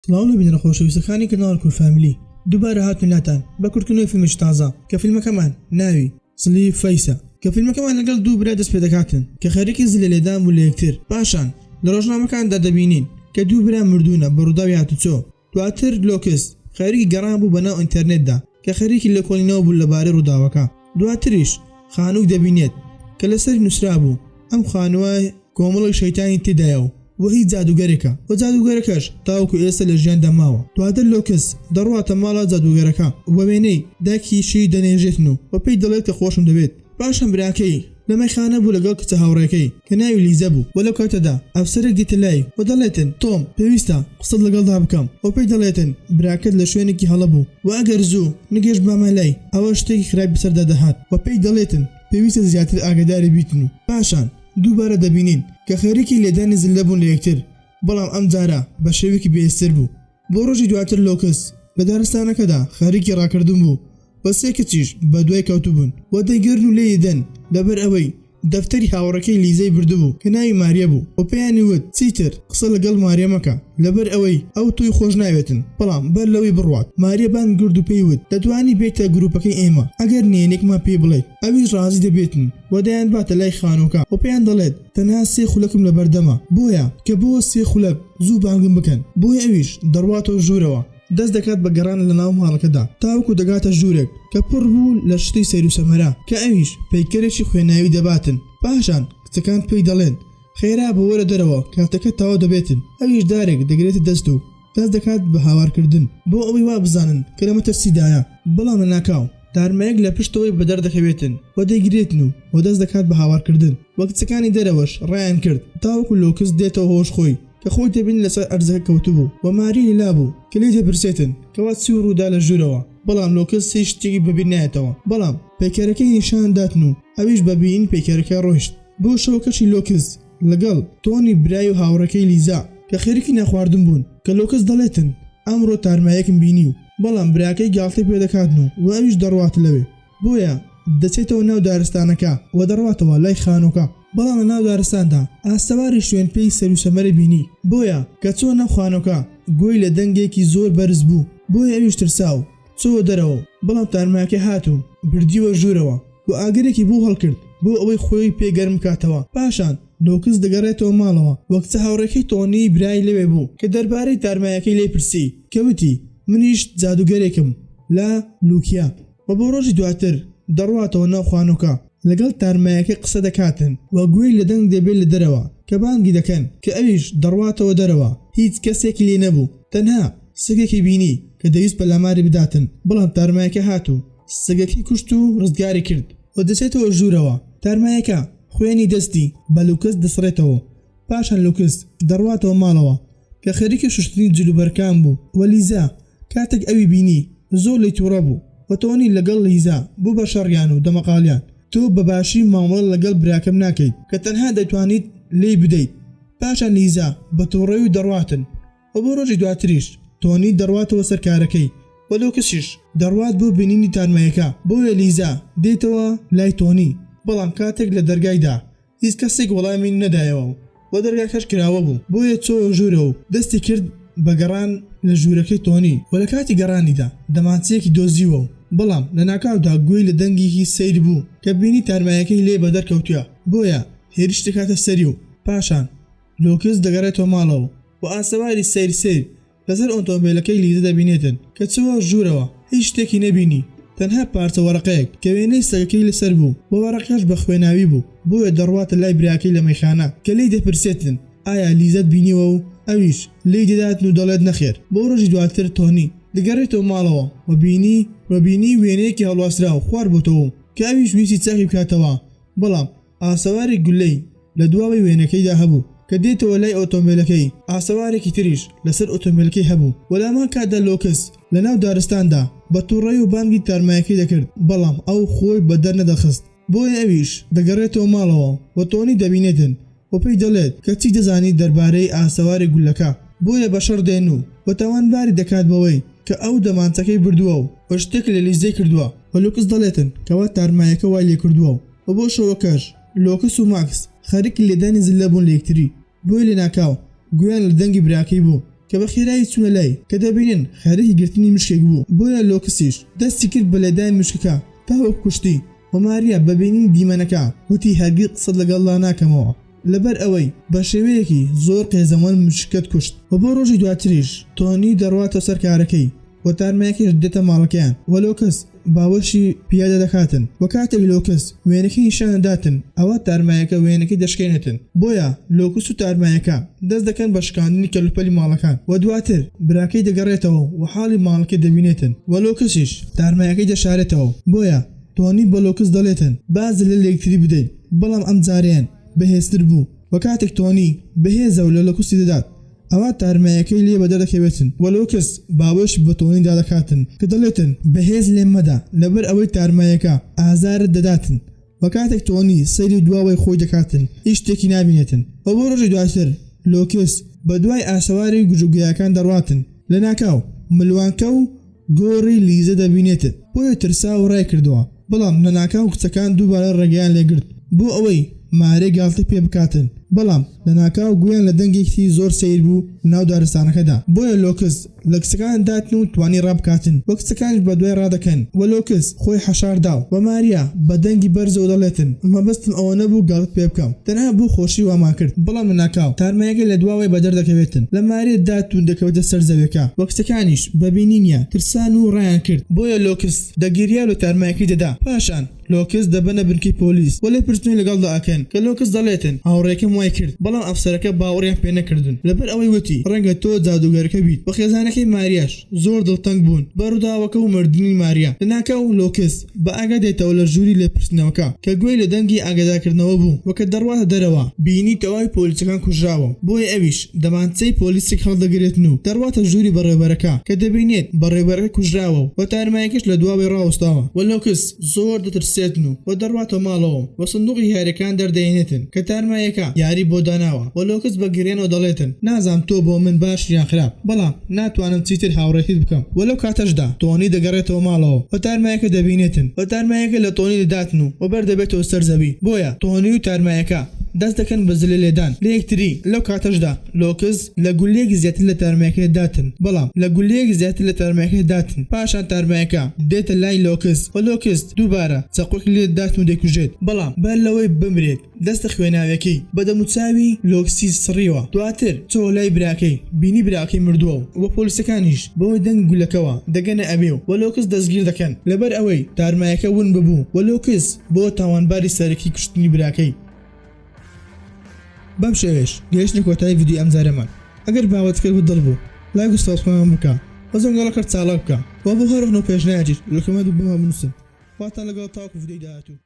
سڵاو لەبینە خۆشەویستەکانی کەناڵ کور فامیلی دووبارە هاتووناتان بە کورتکردنەوەی فیلمێکی تازە کە فیلمەکەمان ناوی سلی فەیسە کە فیلمەکەمان لەگەڵ دوو برا دەست پێ دەکاتن کە خەریکی زلە لێدان بوو لە یەکتر پاشان لە ڕۆژنامەکاندا دەبینین کە دوو برا مردوونە بە ڕووداوی هاتوچۆ دواتر لۆکس خەریکی گەڕان بوو بەناو ئینتەرنێتدا کە خەریکی لە کۆڵینەوە بوو لەبارەی ڕووداوەکە دواتریش خانووک دەبینێت کە لەسەری نووسرا بوو ئەم خانووە کۆمەڵی شەیتانی تێدایە و هیچ جادوگەرێکە و جادوگەرەکەش تاوەکو ئێستا لە ژیان دەماوە دواتر لۆکس دەڕواتە ماڵە جادوگەرەکە و وێنەی داکیشی دەنێژێتن و پێی دەڵێت کە خۆشم دەبێت پاشان براکەی لە مەیخانە بوو لەگەڵ کچە هاوڕێکەی کە ناوی لیزە بوو و لەو کاتەدا ئەفسەرێک دیتە لای و دەڵێتن تۆم پێویستە قسەت لەگەڵدا بکەم و پێی دەڵێتن براکەت لە شوێنێکی هەڵەبوو و ئەگەر زوو نگەشت بامە لای ئەوە شتێکی خراپ بەسەردا دەهات و پێی دەڵێتن پێویستە زیاتر ئاگاداری بیتن و پاشان دووبارە دەبینین کە خەریکی لێدانی زلە بوون لە یەکتر بەڵام ئەم جارە بە شێوێکی بێستر بوو بۆ ڕۆژی دواتر لۆکس لە دارستانەکەدا خەریکی ڕاکردن بوو بە سێ کچیش بە دوای کەوتو بوون و دەیگەرن و لێدەن لەبەر ئەوەی دەفتەری هاوڕەکەی لیزەی بردبوو کە ناوی ماریە بوو و پێیانی وت چیتر قسە لەگەڵ ماریە مەکە لەبەر ئەوەی ئەو توی خۆش ناوێتن بەڵام بەر لەوەی بڕوات ماریە بان گرد و پێی وت دەتوانی بێتە گروپەکەی ئێمە ئەگەر نێنێکمان پێ بڵێ ئەویش ڕازی دەبێتن و دەیان باتە لای خانووکە و پێیان دەڵێت تەنها سێ خولەکم لە بەردەمە بۆیە کە بۆ سێ خولەک زوو بانگم بکەن بۆی ئەویش دەڕواتەوە ژوورەوە دەست دەکات بە گەڕان لە ناو ماڵەکەدا تاوەکو دەگاتە ژوورێک کە پڕ بوو لە شتی سەیر و سەمەرا کە ئەویش پەیکەرێکی خوێناوی دەباتن پاشان کچەکان پێی دەڵێن خێرا بە وەرە دەرەوە کاتەکە تاوا دەبێتن ئەویش دارێک دەگرێتە دەست و دەست دەکات بە هاوارکردن بۆ ئەوەی وا بزانن کە لە مەترسیدایە بەڵام لە ناکاو دارمەیەک لە پشتەوەی بەدەر دەکەوێتن و دەیگرێتن و دەست دەکات بە هاوارکردن وە کچەکانی دەرەوەش ڕایان کرد تاوەکو لۆکس دێتەوە هۆش خۆی کە خۆی دەبین لەسەر ئەرزەکە کەوتبوو و ماری لێلا بوو کە لێ دەپرسێتن کەوا چی و ڕوودا لە ژوورەوە بەڵام لۆکس هیچ شتێکی بەبیر نایەتەوە بەڵام پەیکەرەکەی نیشان داتن و ئەویش بەبین پەیکەرەکە ڕۆیشت بۆ شەوکەشی لۆکس لەگەڵ تۆنی برای و هاوڕەکەی لیزا کە خێریکی نەخواردن بوون کە لۆکس دەڵێتن ئەمڕۆ تارمایەکم بینی و بەڵام براکەی گاڵتەی پێ دەکاتن و ئەویش دەڕوات لەوێ بۆیە دەچێتەوە ناو دارستانەکە و دەڕواتەوە لای خانووکە بەڵام لە ناو دارستاندا ئاستەواری شوێن پێی سەر و سەمەرە بینی بۆیە کە چۆ ناو خانووکە گوێی لە دەنگێکی زۆر بەرز بوو بۆیە ئەویش ترسا و چۆ دەرەوە بەڵام تارمایەکە هاتوو بردیوە ژوورەوە و ئاگرێکی بوو هەڵکرد بۆ ئەوەی خۆی پێگەرم کاتەوە پاشان لۆکس دەگەڕێتەوە ماڵەوە وەکچە هاوڕێکەی تۆنی برای لەوێ بوو کە دەربارەی تارمایەکەی لێ پرسی کەوتی منیش جادوگەرێکم لا لوکیا و بۆ ڕۆژی دواتر دەڕواتەوە ناو خانووکە لەگەڵ تارمایەکە قسە دەکاتن و گوێی لە دەنگ دەبێت لە دەرەوە کە بانگی دەکەن کە ئەویش دەڕواتەوە دەرەوە هیچ کەسێکی لێ نەبوو تەنها سگێکی بینی کە دەویست بە لاماری بداتن بەڵام تارمایەکە هاتوو سگەکی کوشت و ڕزگاری کرد و دەچێتەوە ژوورەوە تارمایەکە خوێنی دەستی بە لوکس دەسڕێتەوە پاشان لوکس دەڕواتەوە ماڵەوە کە خەریکە شوشتنی جلوبەرکان بوو و لیزا کاتێک ئەوی بینی زۆر لی تووڕە بوو و تۆنی لەگەڵ لیزا بوو بە شەڕیان و دەمەقالیان تۆ بەباشی مامەڵە لەگەڵ براکەم ناکەیت کە تەنها دەتوانیت لێی بدەیت پاشان لیزا بە تووڕێی و دەڕواتن و بۆ ڕۆژی دواتریش تۆنی دەڕواتەوە سەرکارەکەی و لۆکسیش دەڕوات بۆ بینینی تارمایەکە بۆیە لیزا دێتەوە لای تۆنی بەڵام کاتێک لە دەرگایدا هیچ کەسێک وەڵامی نەدایەوە و دەرگاکەش کراوە بوو بۆیە چۆ ژوورە و دەستی کرد بە گەڕان لە ژوورەکەی تۆنی و لە کاتی گەڕانیدا دەمانچەیەکی دۆزیوە و بەڵام لە ناکاودا گوێی لە دەنگێکی سیر بوو کە بینی تارمایەکەی لێ بە دەرکەوتووە بۆیە هێرش دەکاتە سەری و پاشان لۆکس دەگەڕێتەوە ماڵەوە و ئاسەواری سیر لەسەر ئۆتۆمبیلەکەی لیزە دەبینێتن کە چوە ژوورەوە هیچ شتێکی نەبینی تەنها پارچە وەرەقەیەک کە وێنەی سەگەکەی لەسەر بوو بۆ وەرەقەش بە خوێناوی بوو بۆیە دەڕواتە لای براکەی لە مەیخانە کە لی دەپرسێتن ئایا لیزەت بینیوە و ئەویش لی دەداتن و دەڵێت نەخێر بۆ ڕۆژی دواتر تۆنی دەگەڕێتەوە ماڵەوە وبینی وێنەیەکی هەڵواسرا و خوار بۆتەوە کە ئەویش ویستی چاکی بکاتەوە بەڵام ئاسەواری گولەی لە دواوی وێنەکەیدا هەبوو کە دێتەوە لای ئۆتۆمبیلەکەی ئاسەوارێکی تریش لەسەر ئۆتۆمبیلەکەی هەبوو وەلامان کاتدا لۆکس لە ناو دارستاندا بە تووڕێی و بانگی تارمایەکەی دەکرد بەڵام ئەو خۆی بە دەرنەدەخست بۆیە ئەویش دەگەڕێتەوە ماڵەوە و تۆنی دەبینێتن و پێی دەڵێت کە چی دەزانی دەربارەی ئاسەواری گولەکە بۆیە بەشەر دێن و تاوانباری دەکات بەوەی کە ئەو دەمانچەکەی بردووە و شتێک لە لیزەی کردووە و لۆکس دەڵێتن کەوا تارمایەکە وای لێ کردووە و بۆ شەوەکەش لۆکس و ماکس خەریکی لێدانی زلە بوون لە یەکتری بۆی لە ناکاو گویان لە دەنگی براکەی بوو کە بە خێرایی چوونە لای کە دەبینن خەریکی گرتنی مشکێک بوو بۆیە لۆکسیش دەستی کرد بە لێدانی مشکەکە تا وەک کوشتی و ماریا بەبینی دیمەنەکە وتی هەرگیز قسەت لەگەڵ ناکەمەوە لەبەر ئەوەی بە شێوەیەکی زۆر قێزەمان مشکت کوشت و بۆ ڕۆژی دواتریش تۆنی دەڕواتە سەر کارەکەی و تارمایەکەش دێتە ماڵەکەیان و لۆکس باوەشی پیادە دەکاتن و کاتێک لۆکس وێنەکەی نیشانەداتن ئەوە تارمایەکە وێنەکەی دەشکێنێتن بۆیە لۆکس و تارمایەکە دەست دەکەن بە شکاندنی کەلوپەلی ماڵەکان و دواتر براکەی دەگەڕێتەوە و حاڵی ماڵەکەی دەبینێتن و لۆکسیش تارمایەکەی دەشارێتەوە بۆیە تۆنی بە لۆکس دەڵێتن باز لە لێکتری بدەین بەڵام ئەم جاریان بەهێزتر بوو و کاتێک تۆنی بەهێزە و لە لۆکسی دەدات ئەوە تارمایەکەی لێ بەدەردەکەوێتن و لۆکس باوەش بە تۆنی دادەکاتن کە دەڵێتن بەهێز لێم مەدا لەبەر ئەوەی تارمایەکە ئازارت دەداتن و کاتێک تۆنی سەیری دواوەی خۆی دەکاتن هیچ شتێکی نابینێتن و بۆ ڕۆژی دواتر لۆکس بە دوای ئاسەواری گوژوگیاکان دەڕواتن لە ناکاو ملوانکە و گۆڕی لیزە دەبینێتن بۆیە ترسا و ڕای کردووە بەڵام لە ناکاو کچەکان دووبارە ڕێگەیان لێگرت بۆ ئەوەی مارێ گاڵتە پێ بکاتن بەڵام لە ناکاو گویان لە دەنگێکی زۆر سیر بوو ناو دارستانەکەدا بۆیە لۆکس لە کچەکان داتن و توانی ڕابکاتن وە کچەکانش بە دوای ڕادەکەن و لۆکس خۆی حەشارداو و ماریا بە دەنگی بەرزەوە دەڵێتن مەبەستم ئەوە نەبوو گاڵت پێ بکەم تەنها بوو خۆشی وامان کرد بەڵام لە ناکاو تارمایەکە لە دواوەی بەدەردەکەوێتن لە مارێ داتون دەکەوێتە سەر زەویەکە وە کچەکانیش بەبینینیە ترسان و ڕایان کرد بۆیە لۆکس دەگیریا و تارمایەکەی دەدا پاشان لۆکس دەبەنە بنکەی پۆلیس و لێ پرسنووی لەگەڵدا ئەکەن کە لۆکس دەڵێتن هاوڕێکەم وای کرد بەڵام ئەفسەرەکە باوەڕیان پێ نەکردن لەبەر ئەوەی وتی ڕەنگە تۆ جادوگەرەکە بیت بە خێزانەکەی ماریاش زۆر دڵتەنگ بوون بەڕووداوەکە و مردنی ماریا لە ناکاو لۆکس بە ئاگا دێتەوە لە ژووری لێپرسنەوەکە کە گوێی لە دەنگی ئاگادارکردنەوە بوو وەکە دەڕواتە دەرەوە بینی تەواوی پۆلیسەکان کوژراوە بۆیە ئەویش دەمانچەی پۆلیسێک هەڵدەگرێتن و دەڕواتە ژووری بەڕێوەبەرەکە کە دەبینێت بەڕێوەبەرەکە کوژراوە و تارمایەکەش لە دواوی ڕاوەستاوە و لۆکس زۆر دەترسێتن و دەڕواتەوە ماڵەوە و سندوقی یاریەکان دەردەێنێتن کە تارمایەکە یاری بۆ داناوە و لۆکس بە گرێنەوە دەڵێتن نازام تۆ بۆ من باش یان خراپ بەڵام ناتوانم چیتر هاوڕێکیت بکەم وەلەو کاتەشدا تۆنی دەگەڕێتەوە ماڵەوە و تارمایەکە دەبینێتن و تارمایەکە لە تۆنی دەداتن و بەر دەبێتەوە سەر زەوی بۆیە تۆنی و تارمایەکە دەست دەکەن بە زلە لێدان لە یەکتری لەو کاتەشدا لۆکس لە گولەیەکی زیاتر لە تارمایەکە داتن بەڵام لە گولەیەکی زیاتر لە تارمایەکە داتن پاشان تارمایەکە دێتە لای لۆکس و لۆکس دووبارە چەقۆک لێ داتن و دەیکوژێت بەڵام بەر لەوەی بمرێت دەستە خوێناویەکەی بەدەموچاوی لۆکسی سڕیوە دواتر چۆ لای براکەی بینی براکەی مردووە و پۆلیسەکانیش بەوەی دەنگ گولەکەوە دەگەنە ئەبێ و لۆکس دەستگیر دەکەن لەبەر ئەوەی تارمایەکە ون ببوو و لۆکس بۆ تاوانباری سەرەکی کوشتنی براکەی بەم شێوێش گەیشتە کۆتایی ڤیدیۆ ئەمجارەمان ئەگەر باوەتکە و دڵ بوو لایک و سابسکرایب بکە و زەنگەڵەکە چاڵە بکە و بۆ هەر ڕۆژ پێشنیارێک لە کۆمەنت بنووسن خواتان لەگەڵ تاوەکو ڤیدیۆی داهاتوو